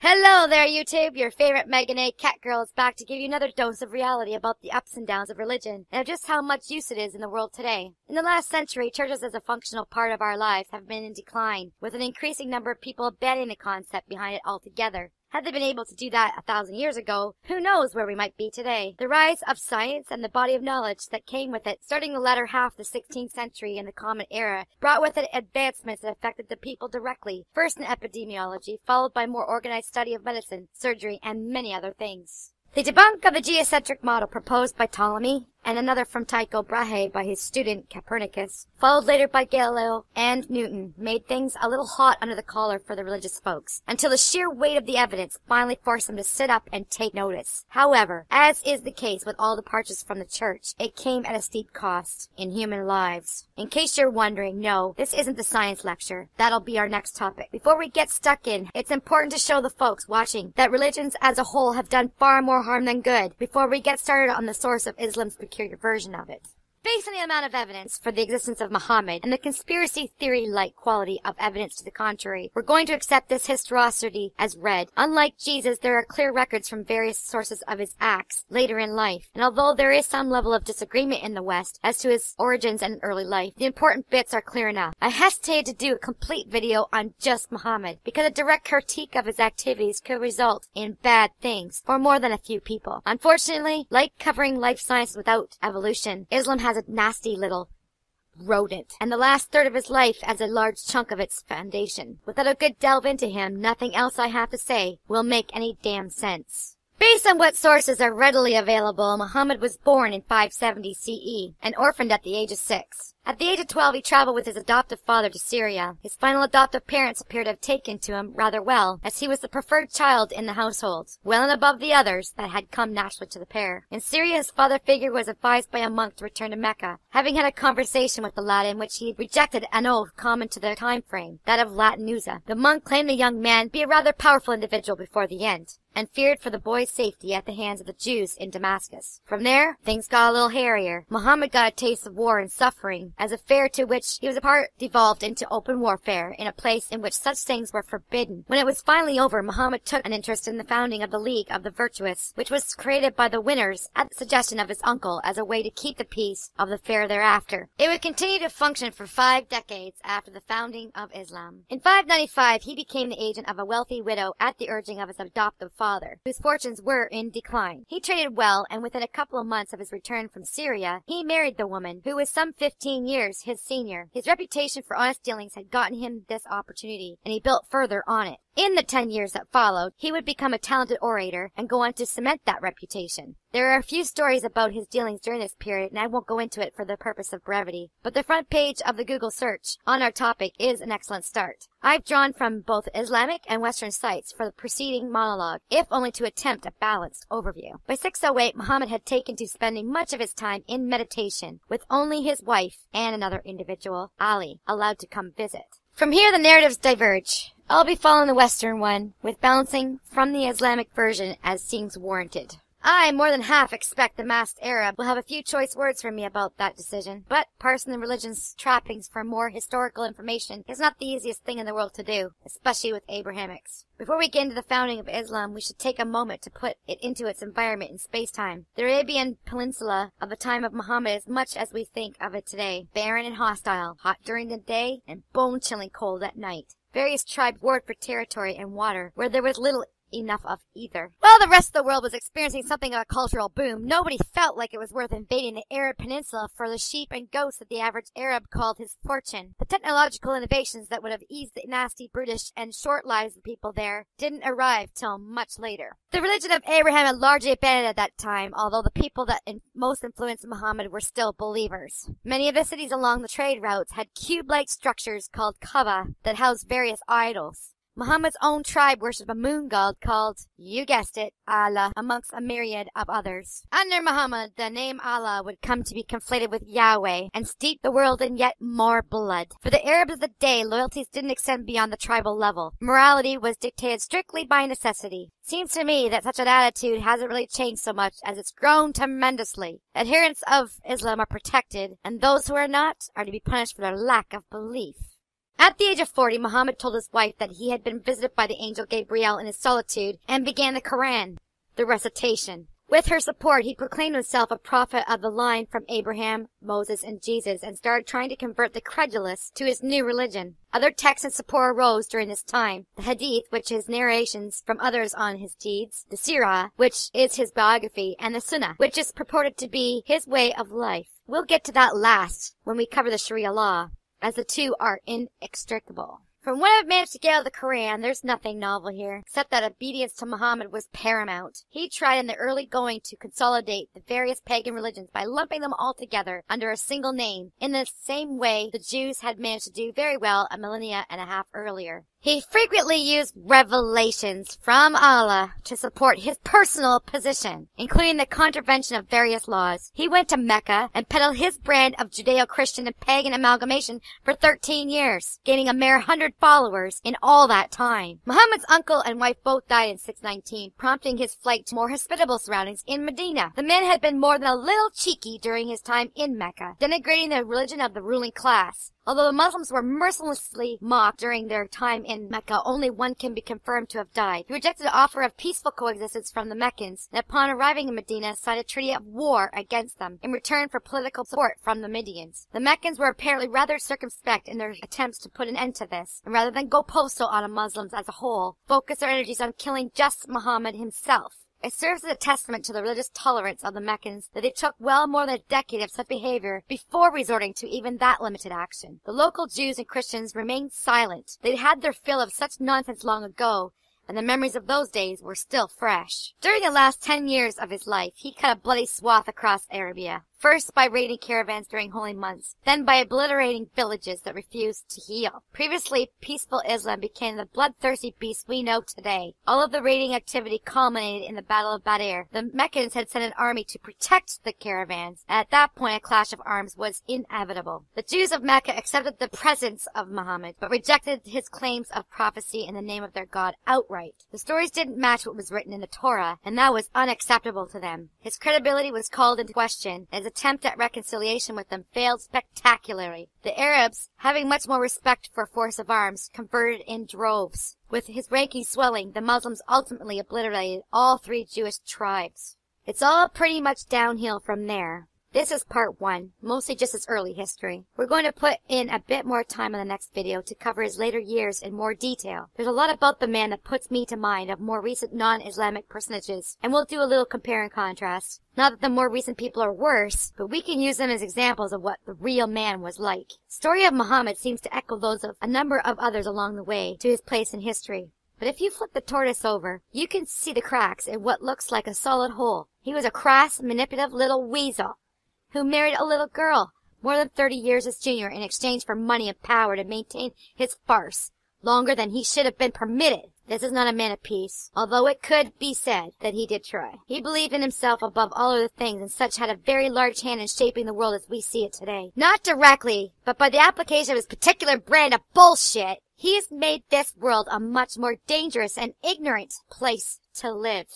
Hello there, YouTube! Your favorite Megan A. Cat Girl is back to give you another dose of reality about the ups and downs of religion, and of just how much use it is in the world today. In the last century, churches as a functional part of our lives have been in decline, with an increasing number of people abandoning the concept behind it altogether. Had they been able to do that 1,000 years ago, who knows where we might be today. The rise of science and the body of knowledge that came with it, starting the latter half of the 16th century and the Common Era, brought with it advancements that affected the people directly, first in epidemiology, followed by more organized study of medicine, surgery, and many other things. The debunk of the geocentric model proposed by Ptolemy, and another from Tycho Brahe by his student Copernicus, followed later by Galileo and Newton, made things a little hot under the collar for the religious folks, until the sheer weight of the evidence finally forced them to sit up and take notice. However, as is the case with all departures from the church, it came at a steep cost in human lives. In case you're wondering, no, this isn't the science lecture. That'll be our next topic. Before we get stuck in, it's important to show the folks watching that religions as a whole have done far more harm than good before we get started on the source of Islam's peculiar version of it. Based on the amount of evidence for the existence of Muhammad and the conspiracy theory-like quality of evidence to the contrary, we're going to accept this historicity as read. Unlike Jesus, there are clear records from various sources of his acts later in life, and although there is some level of disagreement in the West as to his origins and early life, the important bits are clear enough. I hesitated to do a complete video on just Muhammad, because a direct critique of his activities could result in bad things for more than a few people. Unfortunately, like covering life sciences without evolution, Islam has a nasty little rodent, and the last third of his life as a large chunk of its foundation. Without a good delve into him, nothing else I have to say will make any damn sense. Based on what sources are readily available, Muhammad was born in 570 CE and orphaned at the age of 6. At the age of 12, he traveled with his adoptive father to Syria. His final adoptive parents appear to have taken to him rather well, as he was the preferred child in the household, well and above the others that had come naturally to the pair. In Syria, his father figure was advised by a monk to return to Mecca, having had a conversation with the lad in which he rejected an oath common to their time frame, that of Latinusa. The monk claimed the young man to be a rather powerful individual before the end, and feared for the boy's safety at the hands of the Jews in Damascus. From there, things got a little hairier. Muhammad got a taste of war and suffering, as affair to which he was a part devolved into open warfare in a place in which such things were forbidden. When it was finally over, Muhammad took an interest in the founding of the League of the Virtuous, which was created by the winners at the suggestion of his uncle as a way to keep the peace of the fair thereafter. It would continue to function for 5 decades after the founding of Islam. In 595, he became the agent of a wealthy widow at the urging of his adoptive father, whose fortunes were in decline. He traded well, and within a couple of months of his return from Syria, he married the woman, who was some 15 years his senior. His reputation for honest dealings had gotten him this opportunity, and he built further on it. In the 10 years that followed, he would become a talented orator and go on to cement that reputation. There are a few stories about his dealings during this period, and I won't go into it for the purpose of brevity, but the front page of the Google search on our topic is an excellent start. I've drawn from both Islamic and Western sites for the preceding monologue, if only to attempt a balanced overview. By 608, Muhammad had taken to spending much of his time in meditation, with only his wife and another individual, Ali, allowed to come visit. From here, the narratives diverge. I'll be following the Western one, with balancing from the Islamic version as seems warranted. I more than half expect the masked Arab will have a few choice words for me about that decision, but parsing the religion's trappings for more historical information is not the easiest thing in the world to do, especially with Abrahamics. Before we get into the founding of Islam, we should take a moment to put it into its environment in space-time. The Arabian Peninsula of the time of Muhammad is much as we think of it today, barren and hostile, hot during the day and bone-chilling cold at night. Various tribes warred for territory and water, where there was little enough of either. While the rest of the world was experiencing something of a cultural boom, nobody felt like it was worth invading the Arab Peninsula for the sheep and goats that the average Arab called his fortune. The technological innovations that would have eased the nasty, brutish, and short lives of the people there didn't arrive till much later. The religion of Abraham had largely abandoned at that time, although the people that most influenced Muhammad were still believers. Many of the cities along the trade routes had cube-like structures called Kaaba that housed various idols. Muhammad's own tribe worshipped a moon god called, you guessed it, Allah, amongst a myriad of others. Under Muhammad, the name Allah would come to be conflated with Yahweh and steep the world in yet more blood. For the Arabs of the day, loyalties didn't extend beyond the tribal level. Morality was dictated strictly by necessity. Seems to me that such an attitude hasn't really changed so much as it's grown tremendously. Adherents of Islam are protected, and those who are not are to be punished for their lack of belief. At the age of 40, Muhammad told his wife that he had been visited by the angel Gabriel in his solitude and began the Quran, the recitation. With her support, he proclaimed himself a prophet of the line from Abraham, Moses, and Jesus, and started trying to convert the credulous to his new religion. Other texts in support arose during this time. The Hadith, which is narrations from others on his deeds, the Sirah, which is his biography, and the Sunnah, which is purported to be his way of life. We'll get to that last when we cover the Sharia law, as the two are inextricable. From what I've managed to get out of the Quran, there's nothing novel here, except that obedience to Muhammad was paramount. He tried in the early going to consolidate the various pagan religions by lumping them all together under a single name, in the same way the Jews had managed to do very well a millennia and a half earlier. He frequently used revelations from Allah to support his personal position, including the contravention of various laws. He went to Mecca and peddled his brand of Judeo-Christian and pagan amalgamation for 13 years, gaining a mere 100 followers in all that time. Muhammad's uncle and wife both died in 619, prompting his flight to more hospitable surroundings in Medina. The man had been more than a little cheeky during his time in Mecca, denigrating the religion of the ruling class. Although the Muslims were mercilessly mocked during their time in Mecca, only one can be confirmed to have died. He rejected the offer of peaceful coexistence from the Meccans, and upon arriving in Medina, signed a treaty of war against them in return for political support from the Medians. The Meccans were apparently rather circumspect in their attempts to put an end to this, and rather than go postal on the Muslims as a whole, focused their energies on killing just Muhammad himself. It serves as a testament to the religious tolerance of the Meccans that they took well more than a decade of such behavior before resorting to even that limited action. The local Jews and Christians remained silent. They'd had their fill of such nonsense long ago, and the memories of those days were still fresh. During the last 10 years of his life, he cut a bloody swath across Arabia. First by raiding caravans during holy months, then by obliterating villages that refused to heal. Previously, peaceful Islam became the bloodthirsty beast we know today. All of the raiding activity culminated in the Battle of Badr. The Meccans had sent an army to protect the caravans, and at that point a clash of arms was inevitable. The Jews of Mecca accepted the presence of Muhammad, but rejected his claims of prophecy in the name of their God outright. The stories didn't match what was written in the Torah, and that was unacceptable to them. His credibility was called into question, and his attempt at reconciliation with them failed spectacularly. The Arabs, having much more respect for force of arms, converted in droves. With his ranking swelling, the Muslims ultimately obliterated all 3 Jewish tribes. It's all pretty much downhill from there. This is part 1, mostly just his early history. We're going to put in a bit more time in the next video to cover his later years in more detail. There's a lot about the man that puts me to mind of more recent non-Islamic personages, and we'll do a little compare and contrast. Not that the more recent people are worse, but we can use them as examples of what the real man was like. The story of Muhammad seems to echo those of a number of others along the way to his place in history. But if you flip the tortoise over, you can see the cracks in what looks like a solid hole. He was a crass, manipulative little weasel who married a little girl, more than 30 years his junior, in exchange for money and power to maintain his farce, longer than he should have been permitted. This is not a man of peace, although it could be said that he did try. He believed in himself above all other things, and such had a very large hand in shaping the world as we see it today. Not directly, but by the application of his particular brand of bullshit, he has made this world a much more dangerous and ignorant place to live.